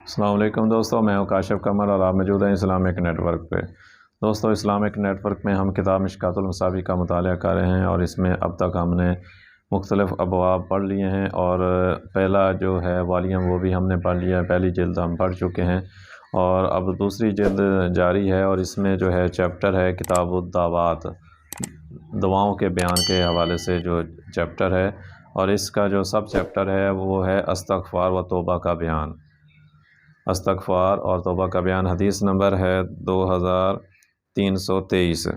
السلام علیکم دوستوں، میں ہوں کاشف قمر اور آپ موجود ہیں اسلامک نیٹ ورک پہ۔ دوستوں، اسلامک نیٹ ورک میں ہم کتاب مشکوٰۃ المصابیح کا مطالعہ کر رہے ہیں اور اس میں اب تک ہم نے مختلف ابواب پڑھ لیے ہیں اور پہلا جو ہے والیوم وہ بھی ہم نے پڑھ لیا ہے، پہلی جلد ہم پڑھ چکے ہیں اور اب دوسری جلد جاری ہے اور اس میں جو ہے چیپٹر ہے کتاب الدعوات، دعاؤں کے بیان کے حوالے سے جو چیپٹر ہے، اور اس کا جو سب چیپٹر ہے وہ ہے استغفار و توبہ کا بیان۔ استغفار اور توبہ کا بیان۔ حدیث نمبر ہے 2323۔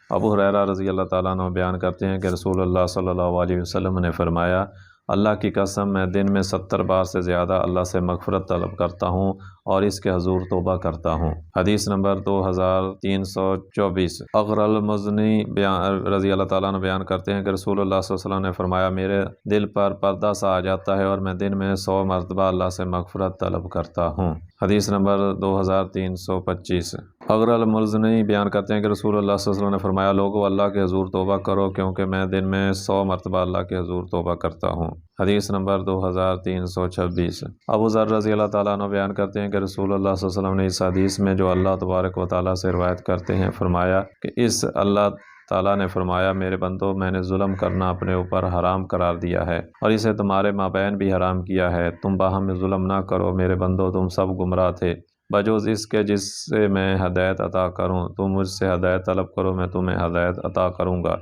ابو ہریرہ رضی اللہ تعالیٰ عنہ بیان کرتے ہیں کہ رسول اللہ صلی اللہ علیہ وسلم نے فرمایا، اللہ کی قسم میں دن میں 70 بار سے زیادہ اللہ سے مغفرت طلب کرتا ہوں اور اس کے حضور توبہ کرتا ہوں۔ حدیث نمبر 2324۔ اغر المزنی رضی اللہ تعالیٰ عنہ بیان کرتے ہیں کہ رسول اللہ صلی اللہ علیہ وسلم نے فرمایا، میرے دل پر پردہ سا آ جاتا ہے اور میں دن میں 100 مرتبہ اللہ سے مغفرت طلب کرتا ہوں۔ حدیث نمبر 2325۔ اغر المزنی بیان کرتے ہیں کہ رسول اللہ صلی اللہ علیہ وسلم نے فرمایا، لوگو اللہ کے حضور توبہ کرو کیونکہ میں دن میں 100 مرتبہ اللہ کے حضور توبہ کرتا ہوں۔ حدیث نمبر 2326۔ ابو ذر رضی اللہ تعالیٰ عنہ بیان کرتے ہیں کہ رسول اللہ صلی اللہ علیہ وسلم نے اس حدیث میں جو اللہ تبارک و تعالیٰ سے روایت کرتے ہیں فرمایا کہ اللہ تعالیٰ نے فرمایا، میرے بندو، میں نے ظلم کرنا اپنے اوپر حرام قرار دیا ہے اور اسے تمہارے مابین بھی حرام کیا ہے، تم باہم ظلم نہ کرو۔ میرے بندو، تم سب گمراہ تھے بجوز اس کے جس سے میں ہدایت عطا کروں، تم مجھ سے ہدایت طلب کرو، میں تمہیں ہدایت عطا کروں گا۔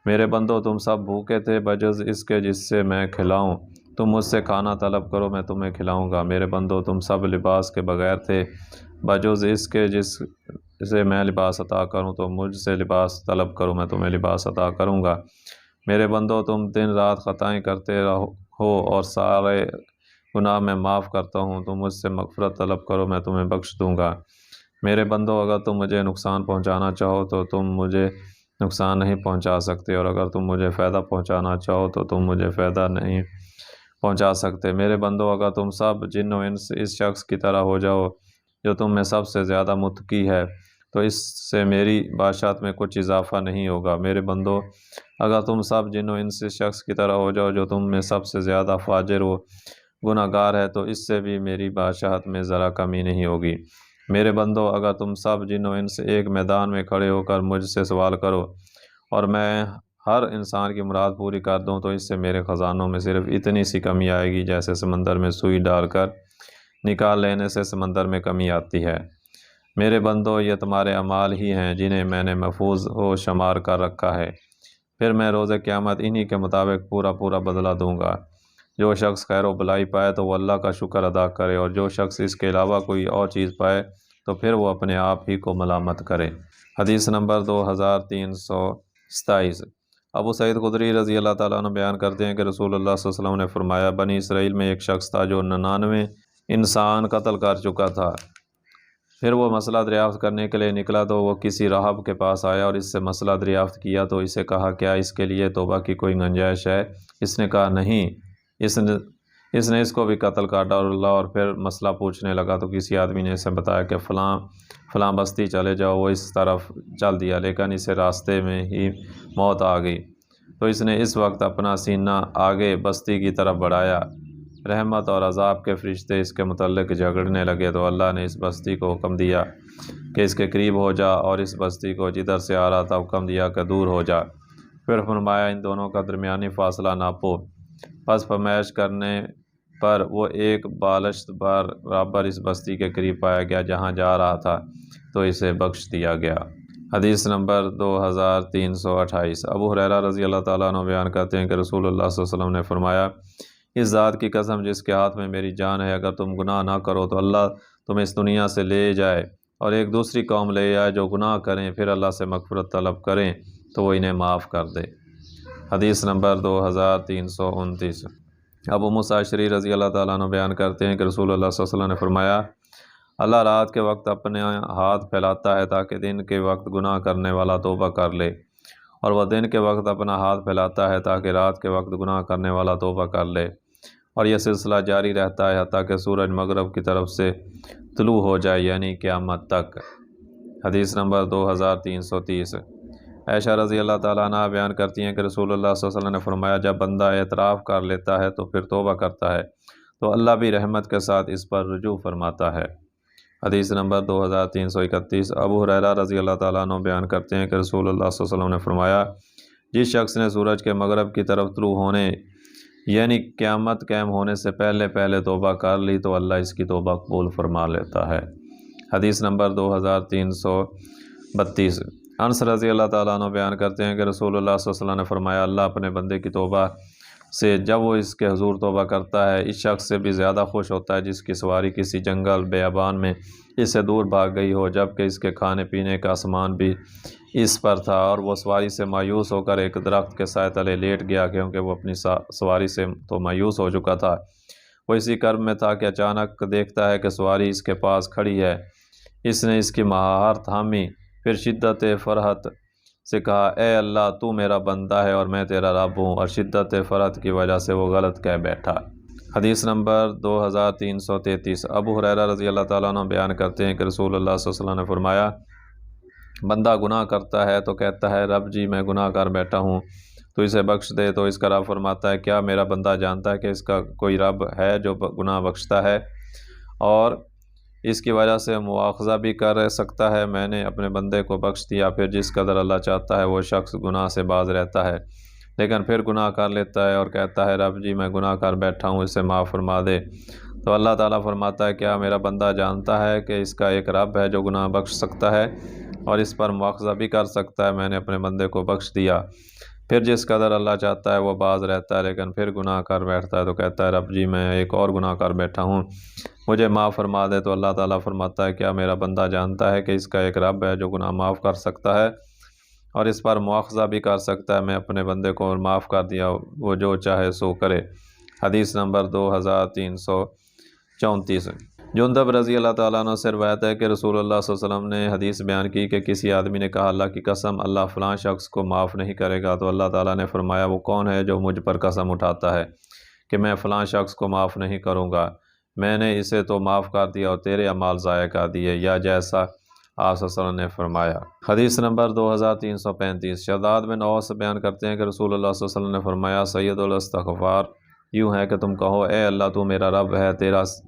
میرے بندو، تم سب بھوکے تھے بجز اس کے جس سے میں کھلاؤں، تم مجھ سے کھانا طلب کرو، میں تمہیں کھلاؤں گا۔ میرے بندو، تم سب لباس کے بغیر تھے بجز اس کے جس سے میں لباس عطا کروں، تو مجھ سے لباس طلب کرو، میں تمہیں لباس عطا کروں گا۔ میرے بندو، تم دن رات خطائیں کرتے ہو اور سارے گناہ میں معاف کرتا ہوں، تم مجھ سے مغفرت طلب کرو، میں تمہیں بخش دوں گا۔ میرے بندو، اگر تم مجھے نقصان پہنچانا چاہو تو تم مجھے نقصان نہیں پہنچا سکتے، اور اگر تم مجھے فائدہ پہنچانا چاہو تو تم مجھے فائدہ نہیں پہنچا سکتے۔ میرے بندو، اگر تم سب جن و انس اس شخص کی طرح ہو جاؤ جو تم میں سب سے زیادہ متقی ہے تو اس سے میری بادشاہت میں کچھ اضافہ نہیں ہوگا۔ میرے بندو، اگر تم سب جن و انس اس شخص کی طرح ہو جاؤ جو تم میں سب سے زیادہ فاجر و گناہ گار ہے تو اس سے بھی میری بادشاہت میں ذرا کمی نہیں ہوگی۔ میرے بندو، اگر تم سب جن و انس ایک میدان میں کھڑے ہو کر مجھ سے سوال کرو اور میں ہر انسان کی مراد پوری کر دوں تو اس سے میرے خزانوں میں صرف اتنی سی کمی آئے گی جیسے سمندر میں سوئی ڈال کر نکال لینے سے سمندر میں کمی آتی ہے۔ میرے بندو، یہ تمہارے اعمال ہی ہیں جنہیں میں نے محفوظ و شمار کر رکھا ہے، پھر میں روز قیامت انہی کے مطابق پورا بدلہ دوں گا۔ جو شخص خیر و بلائی پائے تو وہ اللہ کا شکر ادا کرے، اور جو شخص اس کے علاوہ کوئی اور چیز پائے تو پھر وہ اپنے آپ ہی کو ملامت کرے۔ حدیث نمبر 2327۔ ابو سعید خدری رضی اللہ تعالیٰ عنہ بیان کرتے ہیں کہ رسول اللہ صلی اللہ علیہ وسلم نے فرمایا، بنی اسرائیل میں ایک شخص تھا جو 99 انسان قتل کر چکا تھا۔ پھر وہ مسئلہ دریافت کرنے کے لیے نکلا تو وہ کسی راہب کے پاس آیا اور اس سے مسئلہ دریافت کیا تو اسے کہا، کیا اس کے لیے توبہ کی کوئی گنجائش ہے؟ اس نے کہا، نہیں۔ اس نے اس کو بھی قتل کر ڈالا اور پھر مسئلہ پوچھنے لگا تو کسی آدمی نے اسے بتایا کہ فلاں بستی چلے جاؤ۔ وہ اس طرف چل دیا لیکن اسے راستے میں ہی موت آ گئی تو اس نے اس وقت اپنا سینہ آگے بستی کی طرف بڑھایا۔ رحمت اور عذاب کے فرشتے اس کے متعلق جھگڑنے لگے تو اللہ نے اس بستی کو حکم دیا کہ اس کے قریب ہو جا، اور اس بستی کو جدھر سے آ رہا تھا حکم دیا کہ دور ہو جا۔ پھر فرمایا، ان دونوں کا درمیانی فاصلہ ناپو۔ پس فرمائش کرنے پر وہ ایک بالشت برابر اس بستی کے قریب پایا گیا جہاں جا رہا تھا تو اسے بخش دیا گیا۔ حدیث نمبر 2328۔ ابو ہریرہ رضی اللہ تعالیٰ عنہ بیان کرتے ہیں کہ رسول اللہ صلی اللہ علیہ وسلم نے فرمایا، اس ذات کی قسم جس کے ہاتھ میں میری جان ہے، اگر تم گناہ نہ کرو تو اللہ تمہیں اس دنیا سے لے جائے اور ایک دوسری قوم لے آئے جو گناہ کریں، پھر اللہ سے مغفرت طلب کریں تو وہ انہیں معاف کر دے۔ حدیث نمبر 2329۔ ابو موسیٰ اشعری رضی اللہ تعالیٰ عنہ بیان کرتے ہیں کہ رسول اللہ صلی اللہ علیہ وسلم نے فرمایا، اللہ رات کے وقت اپنے ہاتھ پھیلاتا ہے تاکہ دن کے وقت گناہ کرنے والا توبہ کر لے، اور وہ دن کے وقت اپنا ہاتھ پھیلاتا ہے تاکہ رات کے وقت گناہ کرنے والا توبہ کر لے، اور یہ سلسلہ جاری رہتا ہے حتیٰ کہ سورج مغرب کی طرف سے طلوع ہو جائے، یعنی قیامت تک۔ حدیث نمبر 2330۔ عائشہ رضی اللہ تعالیٰ عنہ بیان کرتی ہیں کہ رسول اللہ صلی اللہ علیہ وسلم نے فرمایا، جب بندہ اعتراف کر لیتا ہے تو پھر توبہ کرتا ہے تو اللہ بھی رحمت کے ساتھ اس پر رجوع فرماتا ہے۔ حدیث نمبر 2331، ابو ہریرہ رضی اللہ تعالیٰ عنہ بیان کرتے ہیں کہ رسول اللہ صلی اللہ علیہ وسلم نے فرمایا، جس شخص نے سورج کے مغرب کی طرف طلوع ہونے یعنی قیامت قائم ہونے سے پہلے پہلے توبہ کر لی تو اللہ اس کی توبہ قبول فرما لیتا ہے۔ حدیث نمبر 2332، انس رضی اللہ تعالیٰ عنہ بیان کرتے ہیں کہ رسول اللہ صلی اللہ علیہ وسلم نے فرمایا، اللہ اپنے بندے کی توبہ سے جب وہ اس کے حضور توبہ کرتا ہے اس شخص سے بھی زیادہ خوش ہوتا ہے جس کی سواری کسی جنگل بیابان میں اس سے دور بھاگ گئی ہو، جبکہ اس کے کھانے پینے کا سامان بھی اس پر تھا، اور وہ سواری سے مایوس ہو کر ایک درخت کے سائے تلے لیٹ گیا کیونکہ وہ اپنی سواری سے تو مایوس ہو چکا تھا۔ وہ اسی کرب میں تھا کہ اچانک دیکھتا ہے کہ سواری اس کے پاس کھڑی ہے۔ اس نے اس کی مہار تھامی، پھر شدت فرحت سے کہا، اے اللہ تو میرا بندہ ہے اور میں تیرا رب ہوں، اور شدت فرحت کی وجہ سے وہ غلط کہہ بیٹھا۔ حدیث نمبر 2333، ابو ہریرہ رضی اللہ تعالیٰ عنہ بیان کرتے ہیں کہ رسول اللہ صلی اللہ علیہ وسلم نے فرمایا، بندہ گناہ کرتا ہے تو کہتا ہے، رب جی میں گناہ کر بیٹھا ہوں تو اسے بخش دے، تو اس کا رب فرماتا ہے، کیا میرا بندہ جانتا ہے کہ اس کا کوئی رب ہے جو گناہ بخشتا ہے اور اس کی وجہ سے مواخذہ بھی کر سکتا ہے؟ میں نے اپنے بندے کو بخش دیا۔ پھر جس قدر اللہ چاہتا ہے وہ شخص گناہ سے باز رہتا ہے، لیکن پھر گناہ کر لیتا ہے اور کہتا ہے، رب جی میں گناہ کر بیٹھا ہوں، اسے معاف فرما دے، تو اللہ تعالیٰ فرماتا ہے، کیا میرا بندہ جانتا ہے کہ اس کا ایک رب ہے جو گناہ بخش سکتا ہے اور اس پر مواخذہ بھی کر سکتا ہے؟ میں نے اپنے بندے کو بخش دیا۔ پھر جس قدر اللہ چاہتا ہے وہ باز رہتا ہے، لیکن پھر گناہ کر بیٹھتا ہے تو کہتا ہے، رب جی میں ایک اور گناہ کر بیٹھا ہوں، مجھے معاف فرما دے، تو اللہ تعالیٰ فرماتا ہے، کیا میرا بندہ جانتا ہے کہ اس کا ایک رب ہے جو گناہ معاف کر سکتا ہے اور اس پر مواخذہ بھی کر سکتا ہے؟ میں اپنے بندے کو معاف کر دیا، وہ جو چاہے سو کرے۔ حدیث نمبر 2334، جندب رضی اللہ تعالیٰ عنہ سے روایت ہے کہ رسول اللہ صلی اللہ علیہ وسلم نے حدیث بیان کی کہ کسی آدمی نے کہا، اللہ کی قسم اللہ فلاں شخص کو معاف نہیں کرے گا، تو اللہ تعالیٰ نے فرمایا، وہ کون ہے جو مجھ پر قسم اٹھاتا ہے کہ میں فلاں شخص کو معاف نہیں کروں گا؟ میں نے اسے تو معاف کر دیا اور تیرے اعمال ضائع کر دیے، یا جیسا آپ صلی اللہ علیہ وسلم نے فرمایا۔ حدیث نمبر 2335، شداد بن اوس بیان کرتے ہیں کہ رسول اللہ صلی اللہ علیہ وسلم نے فرمایا، سید الاستغفار یوں ہے کہ تم کہو، اے اللہ تو میرا رب ہے،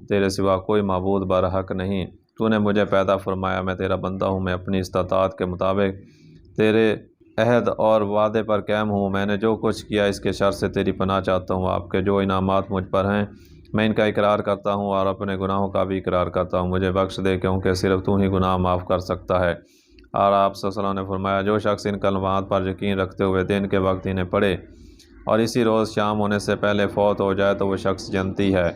تیرے سوا کوئی معبود برحق نہیں، تو نے مجھے پیدا فرمایا، میں تیرا بندہ ہوں، میں اپنی استطاعت کے مطابق تیرے عہد اور وعدے پر قائم ہوں، میں نے جو کچھ کیا اس کے شر سے تیری پناہ چاہتا ہوں، آپ کے جو انعامات مجھ پر ہیں میں ان کا اقرار کرتا ہوں اور اپنے گناہوں کا بھی اقرار کرتا ہوں، مجھے بخش دے کیونکہ صرف تو ہی گناہ معاف کر سکتا ہے۔ اور آپ صلی اللہ علیہ وسلم نے فرمایا، جو شخص ان کلمات پر یقین رکھتے ہوئے دن کے وقت انہیں پڑھے اور اسی روز شام ہونے سے پہلے فوت ہو جائے تو وہ شخص جنتی ہے،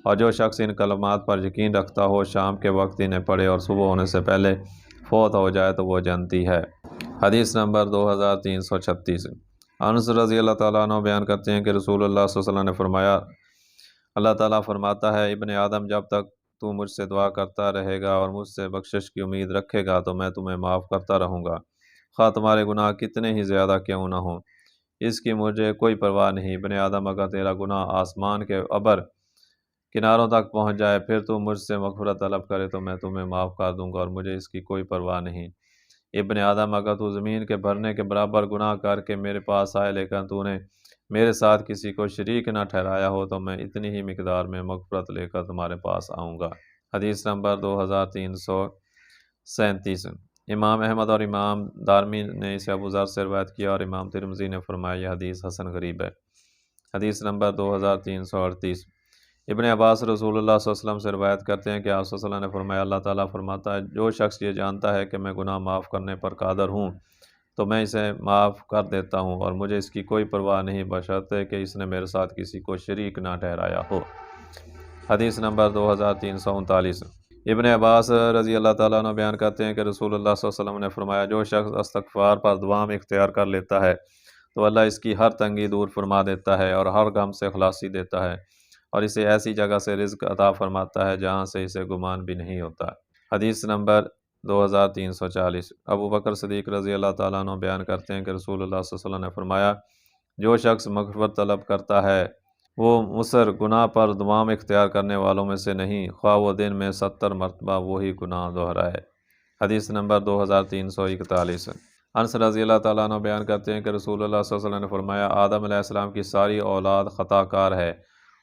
اور جو شخص ان کلمات پر یقین رکھتا ہو، شام کے وقت انہیں پڑھے اور صبح ہونے سے پہلے فوت ہو جائے تو وہ جنتی ہے۔ حدیث نمبر 2336، انس رضی اللہ تعالیٰ عنہ بیان کرتے ہیں کہ رسول اللہ صلی اللہ علیہ وسلم نے فرمایا، اللہ تعالیٰ فرماتا ہے، ابن آدم جب تک تو مجھ سے دعا کرتا رہے گا اور مجھ سے بخشش کی امید رکھے گا تو میں تمہیں معاف کرتا رہوں گا، خواہ تمہارے گناہ کتنے ہی زیادہ کیوں نہ ہوں، اس کی مجھے کوئی پرواہ نہیں۔ ابن آدم اگر تیرا گناہ آسمان کے ابر کناروں تک پہنچ جائے پھر تو مجھ سے مغفرت طلب کرے تو میں تمہیں معاف کر دوں گا اور مجھے اس کی کوئی پرواہ نہیں۔ ابن آدم اگر تو زمین کے بھرنے کے برابر گناہ کر کے میرے پاس آئے لیکن تو نے میرے ساتھ کسی کو شریک نہ ٹھہرایا ہو تو میں اتنی ہی مقدار میں مغفرت لے کر تمہارے پاس آؤں گا۔ حدیث نمبر 2337، امام احمد اور امام دارمی نے اسے ابو ذر سے روایت کیا اور امام ترمذی نے فرمایا یہ حدیث حسن غریب ہے۔ حدیث نمبر 2338، ابن عباس رسول اللہ صلی اللہ علیہ وسلم سے روایت کرتے ہیں کہ آپ صلی اللہ علیہ وسلم نے فرمایا، اللہ تعالیٰ فرماتا ہے، جو شخص یہ جانتا ہے کہ میں گناہ معاف کرنے پر قادر ہوں تو میں اسے معاف کر دیتا ہوں اور مجھے اس کی کوئی پرواہ نہیں بشرطے کہ اس نے میرے ساتھ کسی کو شریک نہ ٹھہرایا ہو۔ حدیث نمبر 2339، ابن عباس رضی اللہ تعالیٰ عنہ بیان کرتے ہیں کہ رسول اللہ صلی اللہ علیہ وسلم نے فرمایا، جو شخص استغفار پر دوام اختیار کر لیتا ہے تو اللہ اس کی ہر تنگی دور فرما دیتا ہے اور ہر غم سے خلاصی دیتا ہے اور اسے ایسی جگہ سے رزق عطا فرماتا ہے جہاں سے اسے گمان بھی نہیں ہوتا۔ حدیث نمبر 2340، ابو بکر صدیق رضی اللہ تعالیٰ عنہ بیان کرتے ہیں کہ رسول اللہ صلی اللہ علیہ وسلم نے فرمایا، جو شخص مغفرت طلب کرتا ہے وہ مصر گناہ پر دوام اختیار کرنے والوں میں سے نہیں، خواہ وہ دن میں 70 مرتبہ وہی گناہ دہرائے۔ حدیث نمبر 2341، انس رضی اللہ تعالیٰ عنہ بیان کرتے ہیں کہ رسول اللہ صلی اللہ علیہ وسلم نے فرمایا، آدم علیہ السلام کی ساری اولاد خطا کار ہے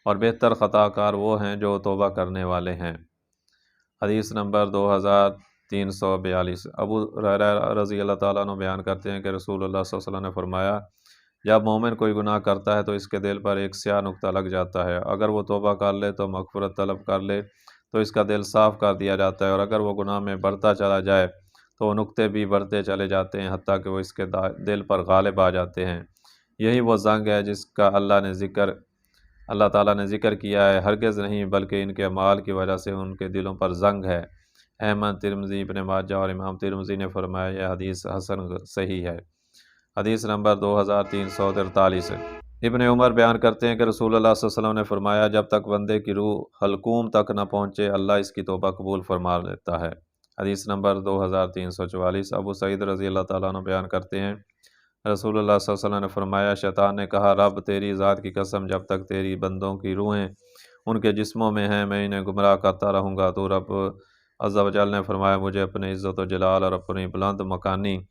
اور بہتر خطا کار وہ ہیں جو توبہ کرنے والے ہیں۔ حدیث نمبر 2342۔ ابو ہریرہ رضی اللہ تعالیٰ عنہ بیان کرتے ہیں کہ رسول اللہ صلی اللہ علیہ وسلم نے فرمایا، جب مومن کوئی گناہ کرتا ہے تو اس کے دل پر ایک سیاہ نقطہ لگ جاتا ہے، اگر وہ توبہ کر لے تو مغفرت طلب کر لے تو اس کا دل صاف کر دیا جاتا ہے، اور اگر وہ گناہ میں بڑھتا چلا جائے تو وہ نقطے بھی بڑھتے چلے جاتے ہیں حتیٰ کہ وہ اس کے دل پر غالب آ جاتے ہیں۔ یہی وہ زنگ ہے جس کا اللہ تعالیٰ نے ذکر کیا ہے، ہرگز نہیں بلکہ ان کے اعمال کی وجہ سے ان کے دلوں پر زنگ ہے۔ احمد، ترمذی، ابن ماجہ اور امام ترمذی نے فرمایا یہ حدیث حسن صحیح ہے۔ حدیث نمبر 2343۔ ابن عمر بیان کرتے ہیں کہ رسول اللہ صلی اللہ علیہ وسلم نے فرمایا، جب تک بندے کی روح حلقوم تک نہ پہنچے اللہ اس کی توبہ قبول فرما لیتا ہے۔ حدیث نمبر 2344۔ ابو سعید رضی اللہ تعالیٰ عنہ بیان کرتے ہیں رسول اللہ صلی اللہ علیہ وسلم نے فرمایا، شیطان نے کہا، رب تیری ذات کی قسم، جب تک تیری بندوں کی روحیں ان کے جسموں میں ہیں میں انہیں گمراہ کرتا رہوں گا۔ تو رب عز و جل نے فرمایا، مجھے اپنے عزت و جلال اور اپنی بلند مکانی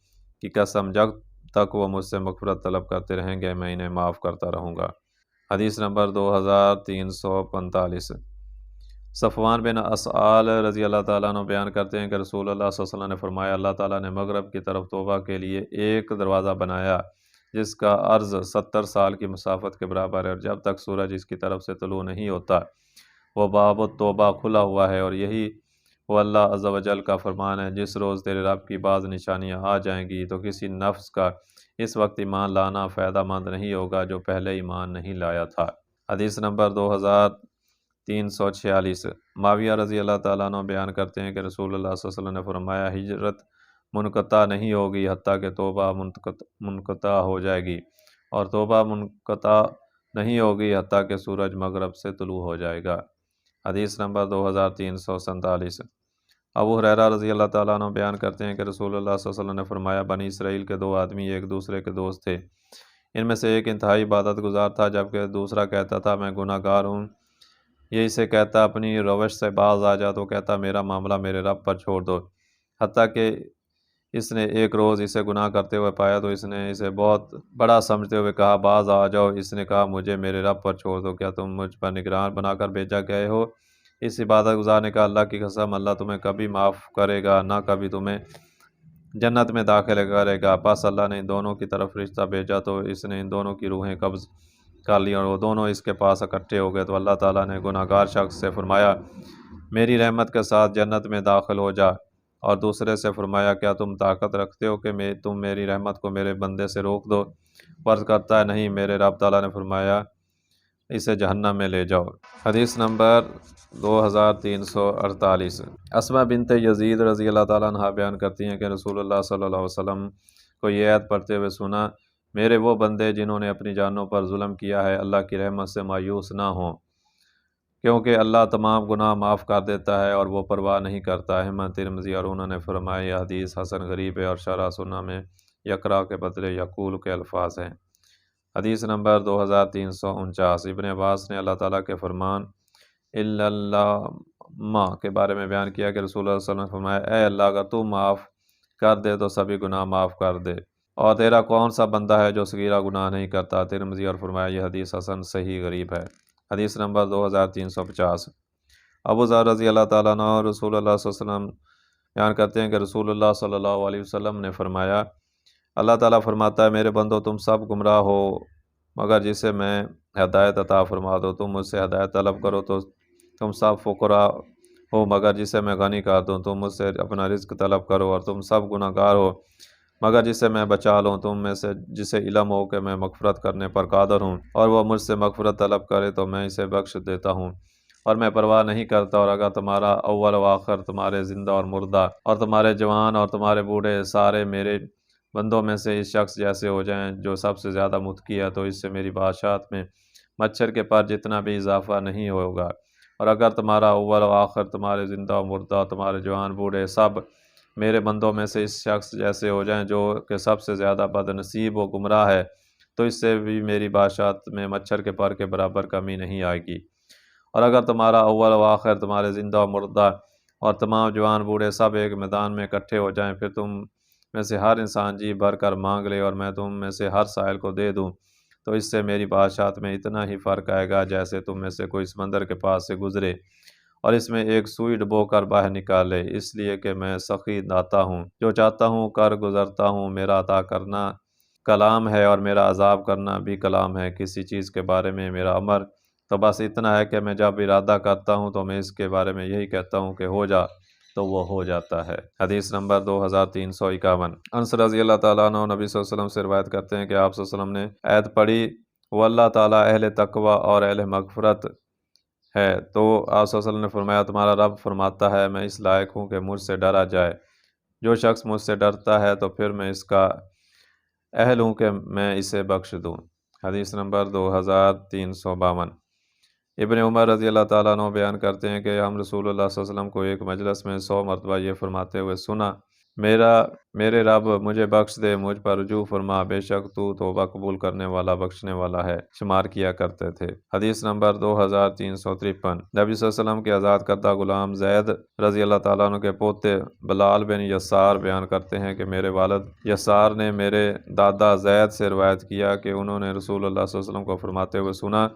کی قسم، جب تک وہ مجھ سے مغفرت طلب کرتے رہیں گے میں انہیں معاف کرتا رہوں گا۔ حدیث نمبر 2345۔ صفوان بن اسعال رضی اللہ تعالیٰ عنہ بیان کرتے ہیں کہ رسول اللہ صلی اللہ علیہ وسلم نے فرمایا، اللہ تعالیٰ نے مغرب کی طرف توبہ کے لیے ایک دروازہ بنایا جس کا عرض 70 سال کی مسافت کے برابر ہے، اور جب تک سورج اس کی طرف سے طلوع نہیں ہوتا وہ باب التوبہ کھلا ہوا ہے، اور یہی وہ اللہ عز و جل کا فرمان ہے، جس روز تیرے رب کی بعض نشانیاں آ جائیں گی تو کسی نفس کا اس وقت ایمان لانا فائدہ مند نہیں ہوگا جو پہلے ایمان نہیں لایا تھا۔ حدیث نمبر 2346۔ معاویہ رضی اللہ تعالیٰ عنہ بیان کرتے ہیں کہ رسول اللہ صلی اللہ علیہ وسلم نے فرمایا، ہجرت منقطع نہیں ہوگی حتیٰ کہ توبہ منقطع ہو جائے گی، اور توبہ منقطع نہیں ہوگی حتیٰ کہ سورج مغرب سے طلوع ہو جائے گا۔ حدیث نمبر 2347۔ ابو ہریرہ رضی اللہ تعالیٰ عنہ بیان کرتے ہیں کہ رسول اللہ صلی اللہ علیہ وسلم نے فرمایا، بنی اسرائیل کے 2 آدمی ایک دوسرے کے دوست تھے، ان میں سے ایک انتہائی عبادت گزار تھا جبکہ دوسرا کہتا تھا میں گناہ گار ہوں۔ یہ اسے کہتا اپنی روش سے باز آ جا، تو کہتا میرا معاملہ میرے رب پر چھوڑ دو۔ حتیٰ کہ اس نے ایک روز اسے گناہ کرتے ہوئے پایا تو اس نے اسے بہت بڑا سمجھتے ہوئے کہا باز آ جاؤ۔ اس نے کہا مجھے میرے رب پر چھوڑ دو، کیا تم مجھ پر نگران بنا کر بھیجا گئے ہو؟ اس عبادت گزار نے کہا اللہ کی قسم اللہ تمہیں کبھی معاف کرے گا نہ کبھی تمہیں جنت میں داخل کرے گا۔ پس اللہ نے ان دونوں کی طرف فرشتہ بھیجا تو اس نے ان دونوں کی روحیں قبض کر لی اور وہ دونوں اس کے پاس اکٹھے ہو گئے۔ تو اللہ تعالیٰ نے گناہ گار شخص سے فرمایا میری رحمت کے ساتھ جنت میں داخل ہو جا، اور دوسرے سے فرمایا کیا تم طاقت رکھتے ہو کہ تم میری رحمت کو میرے بندے سے روک دو؟ فرض کرتا ہے نہیں، میرے رب تعالیٰ نے فرمایا اسے جہنم میں لے جاؤ۔ حدیث نمبر 2348۔ اسماء بنت یزید رضی اللہ تعالیٰ عنہ بیان کرتی ہیں کہ رسول اللہ صلی اللہ علیہ وسلم کو یہ آیت پڑھتے ہوئے سنا، میرے وہ بندے جنہوں نے اپنی جانوں پر ظلم کیا ہے اللہ کی رحمت سے مایوس نہ ہوں، کیونکہ اللہ تمام گناہ معاف کر دیتا ہے اور وہ پرواہ نہیں کرتا۔ احمد، ترمذی اور انہوں نے فرمایا یہ حدیث حسن غریب ہے، اور شرح سنہ میں یقرأ کے بدلے یقول کے الفاظ ہیں۔ حدیث نمبر 2349۔ ابن عباس نے اللہ تعالیٰ کے فرمان الا اللہم کے بارے میں بیان کیا کہ رسول اللہ صلی اللہ علیہ وسلم نے فرمایا اے اللہ اگر تو معاف کر دے تو سبھی گناہ معاف کر دے، اور تیرا کون سا بندہ ہے جو صغیرہ گناہ نہیں کرتا۔ ترمذی اور فرمایا یہ حدیث حسن صحیح غریب ہے۔ حدیث نمبر 2350۔ ابو ذر رضی اللہ تعالیٰ عنہ رسول اللہ صلی اللہ علیہ وسلم بیان کرتے ہیں کہ رسول اللہ صلی اللہ علیہ وسلم نے فرمایا اللہ تعالیٰ فرماتا ہے میرے بندو تم سب گمراہ ہو مگر جسے میں ہدایت عطا فرما دو، تم مجھ سے ہدایت طلب کرو تو تم سب فقراء ہو مگر جسے میں غنی کر دوں، تم مجھ سے اپنا رزق طلب کرو، اور تم سب گناہ گار ہو مگر جسے میں بچا لوں، تم میں سے جسے علم ہو کہ میں مغفرت کرنے پر قادر ہوں اور وہ مجھ سے مغفرت طلب کرے تو میں اسے بخش دیتا ہوں، اور میں پرواہ نہیں کرتا۔ اور اگر تمہارا اول و آخر، تمہارے زندہ اور مردہ، اور تمہارے جوان اور تمہارے بوڑھے سارے میرے بندوں میں سے اس شخص جیسے ہو جائیں جو سب سے زیادہ متقی ہے، تو اس سے میری بادشاہت میں مچھر کے پر جتنا بھی اضافہ نہیں ہوگا۔ اور اگر تمہارا اول و آخر، تمہارے زندہ و مردہ، تمہارے جوان بوڑھے سب میرے بندوں میں سے اس شخص جیسے ہو جائیں جو کہ سب سے زیادہ بد نصیب و گمراہ ہے، تو اس سے بھی میری بادشاہت میں مچھر کے پر کے برابر کمی نہیں آئے گی۔ اور اگر تمہارا اول و آخر، تمہارے زندہ و مردہ اور تمام جوان بوڑھے سب ایک میدان میں اکٹھے ہو جائیں، پھر تم میں سے ہر انسان جی بھر کر مانگ لے اور میں تم میں سے ہر سائل کو دے دوں، تو اس سے میری بادشاہت میں اتنا ہی فرق آئے گا جیسے تم میں سے کوئی سمندر کے پاس سے گزرے اور اس میں ایک سوئی ڈبو کر باہر نکالے، اس لیے کہ میں سخی داتا ہوں، جو چاہتا ہوں کر گزرتا ہوں، میرا عطا کرنا کلام ہے اور میرا عذاب کرنا بھی کلام ہے، کسی چیز کے بارے میں میرا امر تو بس اتنا ہے کہ میں جب ارادہ کرتا ہوں تو میں اس کے بارے میں یہی کہتا ہوں کہ ہو جا تو وہ ہو جاتا ہے۔ حدیث نمبر 2351۔ انس رضی اللہ تعالیٰ عنہ نبی صلی اللہ علیہ وسلم سے روایت کرتے ہیں کہ آپ صلی اللہ علیہ وسلم نے آیت پڑھی، وہ اللہ تعالیٰ اہل تقوی اور اہل مغفرت ہے، تو آپ صلی اللہ علیہ وسلم نے فرمایا تمہارا رب فرماتا ہے میں اس لائق ہوں کہ مجھ سے ڈرا جائے، جو شخص مجھ سے ڈرتا ہے تو پھر میں اس کا اہل ہوں کہ میں اسے بخش دوں۔ حدیث نمبر 2352۔ ابن عمر رضی اللہ تعالیٰ عنہ بیان کرتے ہیں کہ ہم رسول اللہ صلی اللہ علیہ وسلم کو ایک مجلس میں 100 مرتبہ یہ فرماتے ہوئے سنا، میرے رب مجھے بخش دے، مجھ پر رجوع فرما، بے شک تو توبہ قبول کرنے والا بخشنے والا ہے، شمار کیا کرتے تھے۔ حدیث نمبر 2353۔ نبی صلی اللہ علیہ وسلم کے آزاد کردہ غلام زید رضی اللہ تعالیٰ عنہ کے پوتے بلال بن یسار بیان کرتے ہیں کہ میرے والد یسار نے میرے دادا زید سے روایت کیا کہ انہوں نے رسول اللہ صلی اللہ علیہ وسلم کو فرماتے ہوئے سنا،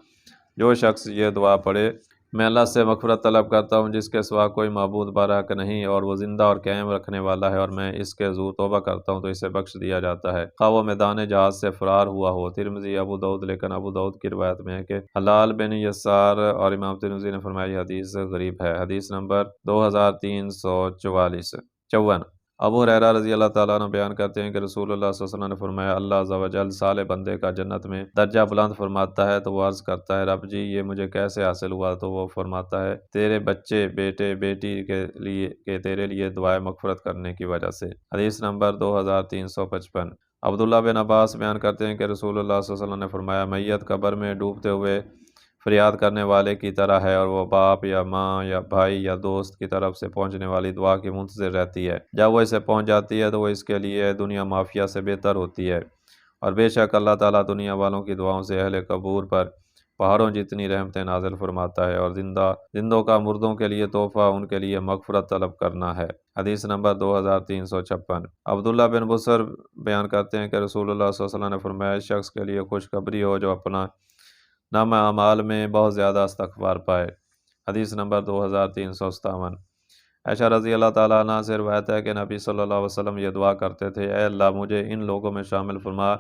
جو شخص یہ دعا پڑھے، میں اللہ سے مغفرت طلب کرتا ہوں جس کے سوا کوئی معبود برحق نہیں اور وہ زندہ اور قائم رکھنے والا ہے، اور میں اس کے حضور توبہ کرتا ہوں تو اسے بخش دیا جاتا ہے، خواہ وہ میدان جہاد سے فرار ہوا ہو۔ ترمذی، ابو داؤد۔ لیکن ابو داؤد کی روایت میں ہے کہ حلال بن یسار، اور امام ترمذی نے فرمایا یہ حدیث غریب ہے۔ حدیث نمبر 2354۔ ابو ہریرہ رضی اللہ تعالیٰ عنہ بیان کرتے ہیں کہ رسول اللہ صلی اللہ علیہ وسلم نے فرمایا اللہ عز و جل صالح بندے کا جنت میں درجہ بلند فرماتا ہے تو وہ عرض کرتا ہے رب جی یہ مجھے کیسے حاصل ہوا، تو وہ فرماتا ہے تیرے بچے بیٹے بیٹی کے لیے کہ تیرے لیے دعائے مغفرت کرنے کی وجہ سے۔ حدیث نمبر 2355۔ عبداللہ بن عباس بیان کرتے ہیں کہ رسول اللہ صلی اللہ علیہ وسلم نے فرمایا میت قبر میں ڈوبتے ہوئے فریاد کرنے والے کی طرح ہے، اور وہ باپ یا ماں یا بھائی یا دوست کی طرف سے پہنچنے والی دعا کی منتظر رہتی ہے، جب وہ اسے پہنچ جاتی ہے تو وہ اس کے لیے دنیا مافیا سے بہتر ہوتی ہے، اور بے شک اللہ تعالیٰ دنیا والوں کی دعاؤں سے اہل قبور پر پہاڑوں جتنی رحمتیں نازل فرماتا ہے، اور زندوں کا مردوں کے لیے تحفہ ان کے لیے مغفرت طلب کرنا ہے۔ حدیث نمبر 2356۔ عبداللہ بن بصر بیان کرتے ہیں کہ رسول اللہ صلی اللہ علیہ وسلم نے فرمایا اس شخص کے لیے خوشخبری ہو جو اپنا نامہ اعمال میں بہت زیادہ استغفار پائے۔ حدیث نمبر 2357۔ عائشہ رضی اللہ تعالیٰ عنہ سے روایت ہے کہ نبی صلی اللہ علیہ وسلم یہ دعا کرتے تھے، اے اللہ مجھے ان لوگوں میں شامل فرما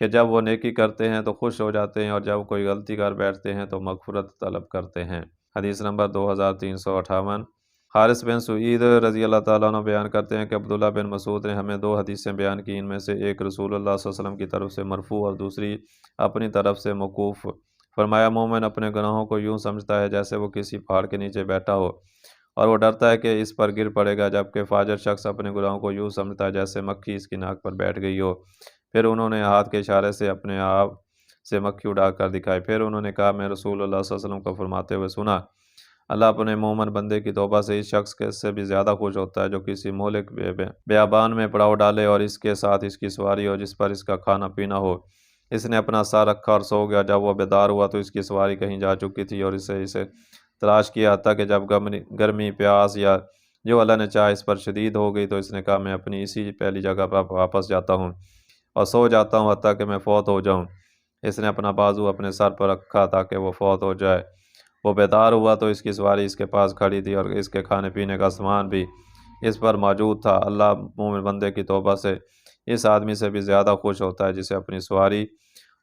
کہ جب وہ نیکی کرتے ہیں تو خوش ہو جاتے ہیں، اور جب کوئی غلطی کر بیٹھتے ہیں تو مغفرت طلب کرتے ہیں۔ حدیث نمبر 2358۔ حارث بن سعید رضی اللہ تعالیٰ عنہ بیان کرتے ہیں کہ عبداللہ بن مسعود نے ہمیں 2 حدیثیں بیان کی، ان میں سے ایک رسول اللہ صلی اللہ علیہ وسلم کی طرف سے مرفوع اور دوسری اپنی طرف سے موقوف۔ فرمایا مومن اپنے گناہوں کو یوں سمجھتا ہے جیسے وہ کسی پہاڑ کے نیچے بیٹھا ہو اور وہ ڈرتا ہے کہ اس پر گر پڑے گا، جبکہ فاجر شخص اپنے گناہوں کو یوں سمجھتا ہے جیسے مکھی اس کی ناک پر بیٹھ گئی ہو۔ پھر انہوں نے ہاتھ کے اشارے سے اپنے آپ سے مکھی اڑا کر دکھائی، پھر انہوں نے کہا میں رسول اللہ صلی اللہ علیہ وسلم کو فرماتے ہوئے سنا، اللہ اپنے مومن بندے کی توبہ سے اس شخص کے سے بھی زیادہ خوش ہوتا ہے جو کسی مہلک بیابان میں پڑاؤ ڈالے اور اس کے ساتھ اس کی سواری ہو جس پر اس کا کھانا پینا ہو۔ اس نے اپنا سا رکھا اور سو گیا، جب وہ بیدار ہوا تو اس کی سواری کہیں جا چکی تھی، اور اسے تلاش کیا حتیٰ کہ جب گرمی پیاس یا جو اللہ نے چاہا اس پر شدید ہو گئی تو اس نے کہا میں اپنی اسی پہلی جگہ پر واپس جاتا ہوں اور سو جاتا ہوں حتیٰ کہ میں فوت ہو جاؤں۔ اس نے اپنا بازو اپنے سر پر رکھا تاکہ وہ فوت ہو جائے۔ وہ بیدار ہوا تو اس کی سواری اس کے پاس کھڑی تھی اور اس کے کھانے پینے کا سامان بھی اس پر موجود تھا۔ اللہ مومن بندے کی توبہ سے اس آدمی سے بھی زیادہ خوش ہوتا ہے جسے اپنی سواری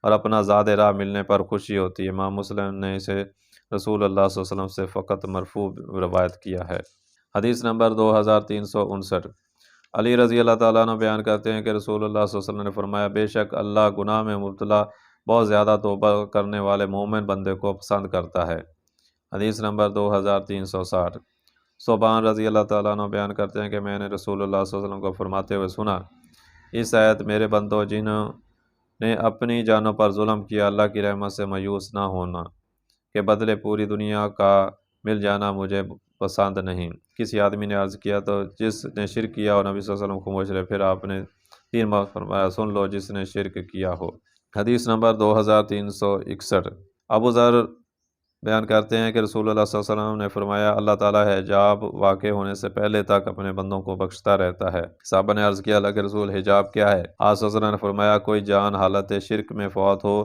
اور اپنا زاد راہ ملنے پر خوشی ہوتی ہے۔ امام مسلم نے اسے رسول اللہ صلی اللہ علیہ وسلم سے فقط مرفوع روایت کیا ہے۔ حدیث نمبر 2359۔ علی رضی اللہ تعالیٰ عنہ بیان کرتے ہیں کہ رسول اللہ صلی اللہ علیہ وسلم نے فرمایا بے شک اللہ گناہ میں مبتلا بہت زیادہ توبہ کرنے والے مومن بندے کو پسند کرتا ہے۔ حدیث نمبر 2360۔ صوبان رضی اللہ تعالیٰ عنہ بیان کرتے ہیں کہ میں نے رسول اللہ صلی اللہ علیہ وسلم کو فرماتے ہوئے سنا، اس آیت میرے بندوں جنہوں نے اپنی جانوں پر ظلم کیا اللہ کی رحمت سے مایوس نہ ہونا کہ بدلے پوری دنیا کا مل جانا مجھے پسند نہیں۔ کسی آدمی نے عرض کیا تو جس نے شرک کیا، اور نبی صلی اللہ علیہ وسلم خاموش رہے، پھر آپ نے 3 مرتبہ فرمایا سن لو جس نے شرک کیا ہو۔ حدیث نمبر 2361۔ ابو ذر بیان کرتے ہیں کہ رسول اللہ صلی اللہ علیہ وسلم نے فرمایا اللہ تعالیٰ حجاب واقع ہونے سے پہلے تک اپنے بندوں کو بخشتا رہتا ہے۔ صحابہ نے عرض کیا اللہ کے رسول حجاب کیا ہے؟ آپ صلی اللہ علیہ وسلم نے فرمایا کوئی جان حالت شرک میں فوت ہو